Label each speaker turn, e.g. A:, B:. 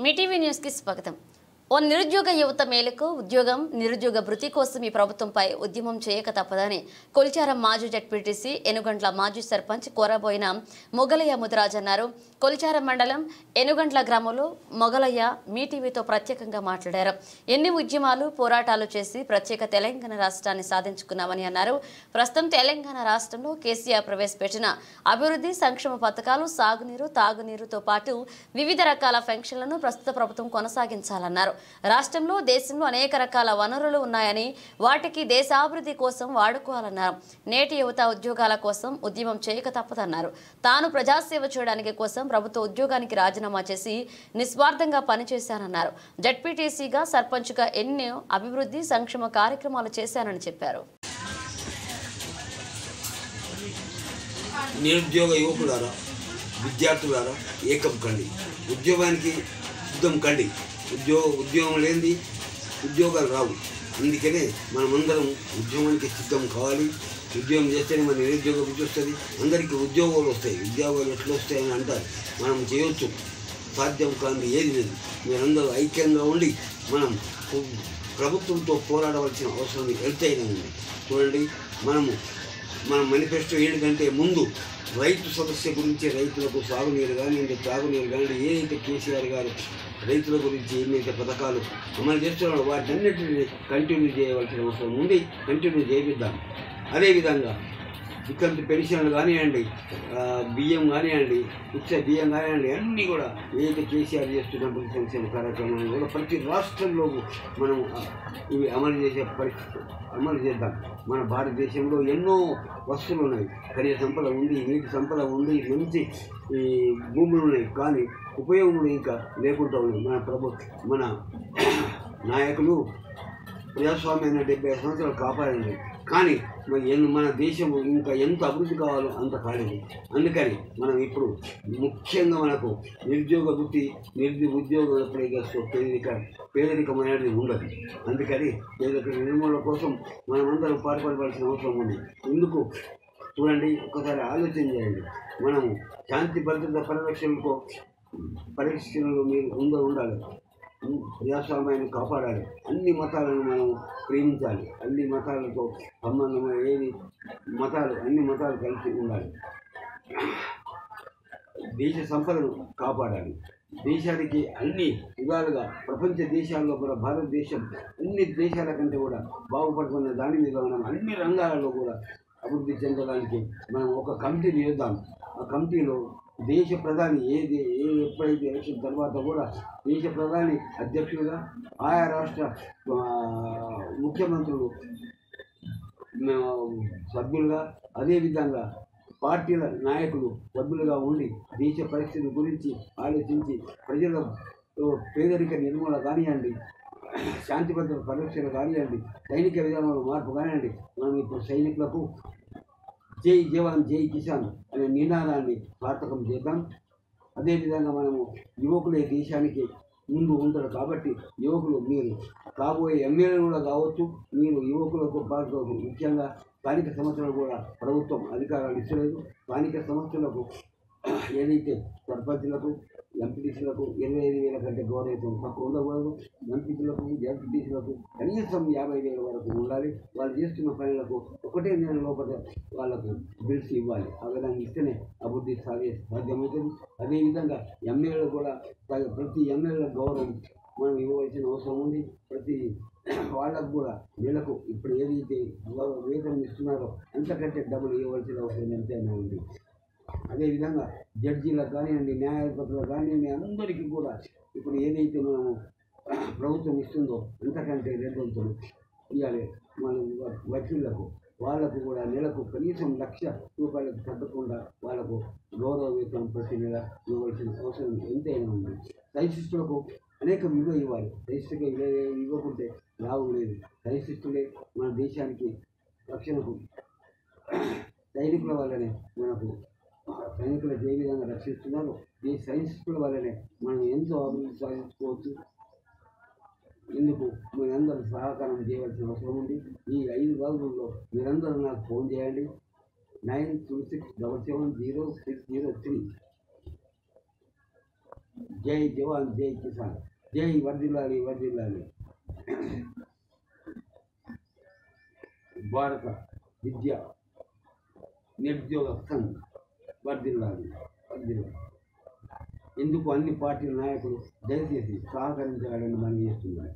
A: మీ TV news కి స్వాగతం. ఓ నిరుద్యోగ యువత మేలకు ఉద్యోగం నిరుద్యోగ భృతి కోసం ఈ ప్రభుత్వంపై ఉద్యమం చేయక తప్పదని కొలిచారం మాజీ జడ్పీటీసీ ఎనుగంట్ల మాజీ సర్పంచ్ కోరబోయిన మొగలయ్య ముదిరాజ్ అన్నారు. కొలిచారం మండలం ఎనుగంట్ల గ్రామంలో మొగలయ్య మీ టీవీతో ప్రత్యేకంగా మాట్లాడారు. ఎన్ని ఉద్యమాలు పోరాటాలు చేసి ప్రత్యేక తెలంగాణ రాష్ట్రాన్ని సాధించుకున్నామని అన్నారు. ప్రస్తుతం తెలంగాణ రాష్ట్రంలో కేసీఆర్ ప్రవేశపెట్టిన అభివృద్ధి సంక్షేమ పథకాలు సాగునీరు తాగునీరుతో పాటు వివిధ రకాల పెన్షన్లను ప్రస్తుత ప్రభుత్వం కొనసాగించాలన్నారు. రాష్ట్రంలో దేశంలో అనేక రకాల వనరులు ఉన్నాయని వాటికి దేశాభివృద్ధి కోసం వాడుకోవాలన్నారు. నేటి యువత ఉద్యోగాల కోసం ఉద్యమం చేయక తప్పదన్నారు. తాను ప్రజాసేవ చేయడానికి కోసం ప్రభుత్వ ఉద్యోగానికి రాజీనామా చేసి నిస్వార్థంగా పనిచేశానన్నారు. జడ్పీటీసీగా సర్పంచ్గా ఎన్నో అభివృద్ధి సంక్షేమ కార్యక్రమాలు చేశానని చెప్పారు.
B: నిరుద్యోగ యువకులారా, విద్యార్థులారా ఏకం కండి, ఉద్యోగానికి సిద్ధం కండి. ఉద్యోగం లేనిది ఉద్యోగాలు రావు. అందుకనే మనమందరం ఉద్యోగానికి సిద్ధం కావాలి. ఉద్యోగం చేస్తేనే మన నిరుద్యోగ వృత్తి వస్తుంది, అందరికీ ఉద్యోగాలు వస్తాయి. ఉద్యోగాలు ఎట్లా వస్తాయని అంటారు, మనం చేయొచ్చు. సాధ్యం కాని ఏది లేదు. మీరందరూ ఐక్యంగా ఉండి మనం ప్రభుత్వంతో పోరాడవలసిన అవసరం ఎంతైనా ఉంది. చూడండి, మన మేనిఫెస్టో ఏంటంటే ముందు రైతు సమస్య గురించి, రైతులకు సాగునీరు కానివ్వండి, తాగునీరు కానివ్వండి, ఏదైతే కేసీఆర్ గారు రైతుల గురించి ఎన్నైతే పథకాలు అమలు చేస్తున్నారో వాటన్నిటిని కంటిన్యూ చేయవలసిన అవసరం ఉంది. కంటిన్యూ చేపిద్దాం. అదేవిధంగా ఇక్కడి పెన్షన్లు కానివ్వండి, బియ్యం కానివ్వండి, ఉచిత బియ్యం కానివ్వండి, అన్నీ కూడా ఏదైతే కేసీఆర్ చేస్తున్నటువంటి సంక్షేమ కార్యక్రమాన్ని కూడా ప్రతి రాష్ట్రంలో మనం ఇవి అమలు చేసే పరిస్థితి అమలు చేద్దాం. మన భారతదేశంలో ఎన్నో వస్తువులు ఉన్నాయి. ఖనిజ సంపద ఉంది, నీటి సంపద ఉంది, మంచి ఈ భూములు ఉన్నాయి. కానీ ఉపయోగములు ఇంకా లేకుండా ఉన్నాయి. మన నాయకులు ప్రజాస్వామ్యాన్ని 75 సంవత్సరాలు కాపాడండి. కానీ మన దేశం ఇంకా ఎంత అభివృద్ధి కావాలో అంత కాలేదు. అందుకని మనం ఇప్పుడు ముఖ్యంగా మనకు నిరుద్యోగ వృత్తి, ఉద్యోగం ఎప్పుడైతే పేదరికం అనేది ఉండదు. అందుకని పేదరిక నిర్మూలన కోసం మనమందరం పాటుపడవలసిన అవసరం ఉంది. ఎందుకు చూడండి, ఒకసారి ఆలోచన చేయండి. మనము శాంతి భద్రత పరిరక్షణలో మీరు ఉండాలి. ప్రజాస్వామ్యాన్ని కాపాడాలి. అన్ని మతాలను మనం ప్రేమించాలి. అన్ని మతాలతో సంబంధమైన అన్ని మతాలు కలిసి ఉండాలి. దేశ సంపదను కాపాడాలి. దేశానికి అన్ని విధాలుగా ప్రపంచ దేశాల్లో కూడా భారతదేశం అన్ని దేశాల కంటే కూడా బాగుపడుతున్న దాని మీద మనం అన్ని రంగాలలో కూడా అభివృద్ధి చెందడానికి మనం ఒక కమిటీని వేద్దాం. ఆ కమిటీలో దేశ ప్రధాని ఎప్పుడైతే ఎలక్షన్ తర్వాత కూడా దేశ ప్రధాని అధ్యక్షులుగా, ఆయా రాష్ట్ర ముఖ్యమంత్రులు సభ్యులుగా, అదేవిధంగా పార్టీల నాయకులు సభ్యులుగా ఉండి దేశ పరిస్థితి గురించి ఆలోచించి ప్రజల పేదరిక నిర్మూలన కానివ్వండి, శాంతి భద్రత పరిరక్షణ కానివ్వండి, సైనిక విధానంలో మార్పు కానివ్వండి, మనం ఇప్పుడు సైనికులకు జై జవాన్ జై కిసాన్ అనే నినాదాన్ని సార్థకం చేద్దాం. అదేవిధంగా మనము యువకులే దేశానికి ముందు ఉంటారు. కాబట్టి యువకులు, మీరు కాబోయే ఎమ్మెల్యేలు కూడా కావచ్చు, మీరు యువకులతో పాటు ముఖ్యంగా స్థానిక సంస్థలకు కూడా ప్రభుత్వం అధికారాలు ఇస్తలేదు. స్థానిక సంస్థలకు ఏదైతే సర్పంచులకు, ఎంపీటీసీలకు 25,000 కంటే గౌరవం తక్కువ ఉండకూడదు. ఎంపీటీలకు, జడ్పీటీసీలకు కనీసం 50,000 వరకు ఉండాలి. వాళ్ళు చేస్తున్న పనులకు 1 నెల లోపల వాళ్ళకు బిల్స్ ఇవ్వాలి. ఆ విధంగా ఇస్తేనే అభివృద్ధి సాధ్యమవుతుంది. అదేవిధంగా ఎమ్మెల్యేలు కూడా ప్రతి ఎమ్మెల్యేల గౌరవం మనం ఇవ్వవలసిన అవసరం ఉంది. ప్రతి వాళ్ళకు కూడా నెలకు ఇప్పుడు ఏదైతే వేతనం ఇస్తున్నారో అంతకంటే డబ్బులు ఇవ్వవలసిన అవసరం ఎంతైనా ఉంది. అదేవిధంగా జడ్జీలకు కానివ్వండి, న్యాయాధిపతులకు కానివ్వండి, అందరికీ కూడా ఇప్పుడు ఏదైతే మనము ప్రభుత్వం ఇస్తుందో అంతకంటే 2 వంతులు ఇవ్వాలి. మన వకీళ్లకు వాళ్ళకు కూడా నెలకు కనీసం 1,00,000 రూపాయలకు తగ్గకుండా వాళ్ళకు గౌరవ వేతనం ప్రతి నెల ఇవ్వాల్సిన అవసరం ఎంతైనా ఉంది. సైన్సిస్టులకు అనేక విలువ ఇవ్వాలి. సైన్సిస్టుగా ఇవ్వకుంటే లాభం లేదు. సైన్సిస్టులే మన దేశానికి రక్షణకు సైనికుల వల్లనే మనకు సైనికులకు ఏ విధంగా రక్షిస్తున్నారో ఈ సైన్సిస్టుల వల్లనే మనం ఎంతో అభివృద్ధి సాధించుకోవచ్చు. ఇందుకు మీరందరూ సహకారం చేయవలసిన అవసరం ఉంది. ఈ 5 రోజుల్లో మీరందరూ నాకు ఫోన్ చేయండి. 9267700603 జై జవాన్ జై కిసాన్, జై వర్ధిల్లాలి వర్ధిల్లాలి భారత విద్య నిరుద్యోగ సంఘ్ వర్ధిల్లాలి వర్ధిల్లాలి. ఇందుకు అన్ని పార్టీల నాయకులు దయచేసి సహకరించాలని మనం చేస్తున్నాం.